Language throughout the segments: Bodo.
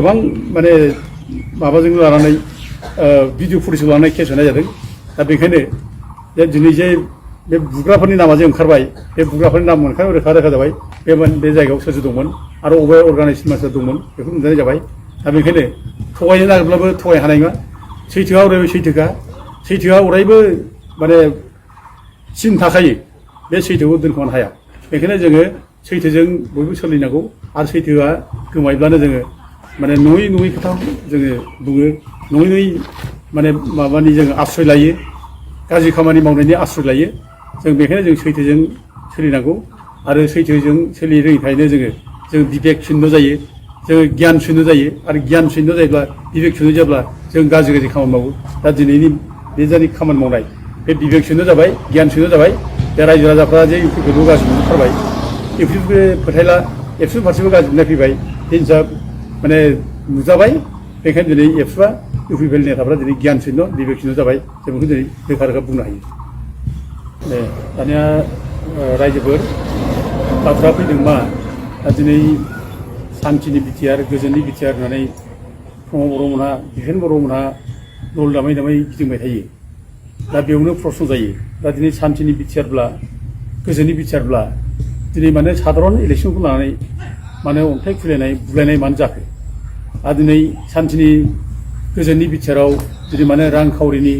गोबां माने माबाजों लानानै भिडिअ फुटेज लानानै केस होनाय जादों दा बेखायनो दिनै जे बे बुग्राफोरनि नामा जे ओंखारबाय बे बुग्राफोरनि नाम ओंखारबाय रोखा रोखा जाबाय बे जायगायाव सोर सोर दंमोन आरो अबे अर्गानाइजेसन मानसिफोर दंमोन बेखौ नुजानाय जाबाय दा बेखायनो थगायनो नागिरब्लाबो थगायनो हानाय नङा सैथोआ अरायबो सैथोआ अरायबो माने सिन थाखायो बे सैथोखौ दोनखोमानो हाया बेखायनो जोङो सैथोजों बयबो सोलिनांगौ आरो सैथोआ गोमायोब्लानो जोङो माने नङै खोथा जोङो बुङो नङै माने माबानि जोङो आश्रय लायो गाज्रि खामानि मावनायनि आश्रय लायो जों बेखायनो जों सैथोजों सोलिनांगौ आरो सैथोजों सोलिनो रोङिखायनो जों बिबेक शून्य जायो जोङो गियान शून्य जायो आरो गियान शून्य जायोब्ला बिबेक शून्य जाब्ला जों गाज्रि खामानि मावो दा दिनैनि बे जानि खामानि मावनाय बे बिबेक शून्य जाबाय गियान शून्य जाबाय दा रायजो राजाफ्रा जे इउपिखौल' गाज्रि मोनथारबाय इउपिबो फोथायला एबसुनि फारसेबो गाज्रि मोननाय फैबाय हिंसा माने नुजाबाय बेखायनो दिनै एबसुआ इउपिपिएल नेताफ्रा दिनै गियान शून्य बिबेक शून्य जाबाय जों बेखौ दिनै रोखा रोखा बुंनो हायो दानिया रायजोफोर बाथ्रा फैदों मा दा दिनै शान्तिनि बिटिआर गोजोननि बिटिआर होननानै प्रमद बर'मोनहा बिफेन बर'मोनहा दल दामै गिदिंबाय थायो दा बेयावनो प्रश्न जायो दा दिनै शान्तिनि बिटिआरब्ला गोजोननि बिटिआरब्ला दिनै माने साधारन इलेक्सनखौ लानानै माने अन्थाइ खुलायनाय बुलायनाय मानो जाखो आरो दिनै शान्तिनि गोजोननि बिटिआराव दिनै माने रांखावरिनि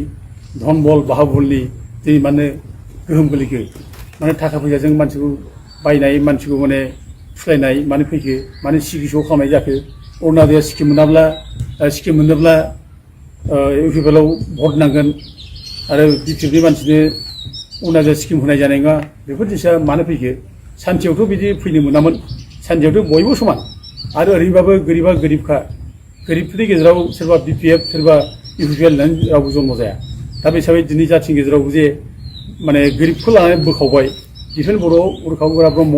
धन बल बाहाबलनि दिनै माने गोहोम गोलैखो माने थाखा फैसाजों मानसिखौ बायनाय मानसिखौ माने फुस्लायनाय मानो फैखो माने सिकित्सा खालामनाय जाखो अरुणादया स्किम मोनोब्ला इउपिपिएलआव भट नांगोन आरो बिटिआरनि मानसिनो अरुणादया स्किम होनाय जानाय नङा बेफोर जिनिसा मानो फैखो शान्तियावथ' बिदि फैनो मोनामोन शान्तियावथ' बयबो समान आरो ओरैबाबो गोरिबा गोरिबखा गोरिबफोरनि गेजेराव सोरबा बिपिएफ सोरबा इउपिपिएल होननानै रावबो जन्म जाया दा बे हिसाबै दिनै जाथिनि गेजेराव जे माने गोरिबखौ लानानै बोखावबाय बिफेन बर' उरखाव गोरा ब्रह्म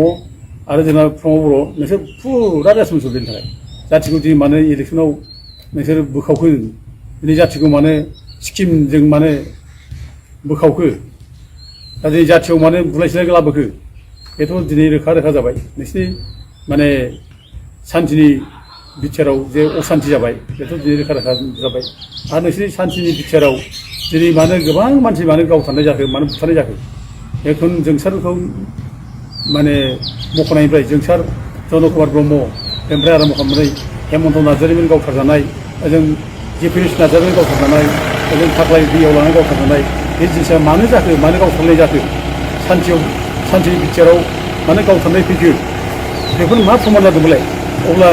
आरो जोंना प्रमद बर' नोंसोर फुरा रेसपन्सिबल बेनि थाखाय जाथिखौ दिनै मानो इलेक्सनाव नोंसोर बोखावखो दिनै जाथिखौ मानो स्किमजों मानो बोखावखो दा दिनै जाथियाव मानो बुलाय सोलाय लाबोखो बेथ' दिनै रोखा जाबाय नोंसिनि माने शान्तिनि बिटिआराव जे अशान्ति जाबाय बेथ' दिनै रोखा जाबाय आरो नोंसिनि शान्तिनि बिटिआराव दिनै मानो गोबां मानसि मानो गावथारनाय जाखो मानो बुथारनाय जाखो बेखौ जोंसारखौ माने मख'नायनिफ्राय जोंसार जन कुमार ब्रह्म बेनिफ्राय आराम्भ खालामनानै हेमन्त नार्जारिमोन गावथारजानाय ओजों जेपिएस नार्जारिमोन गावथारजानाय ओजों थाख्लाय दैयाव लानानै गावथारजानाय बे जिनिसा मानो जाखो मानो गावथारनाय जाखो शान्तिनि बिटिआराव मानो गावथारनाय फैखो बेफोर मा प्रमान जादोंमोनलाय अब्ला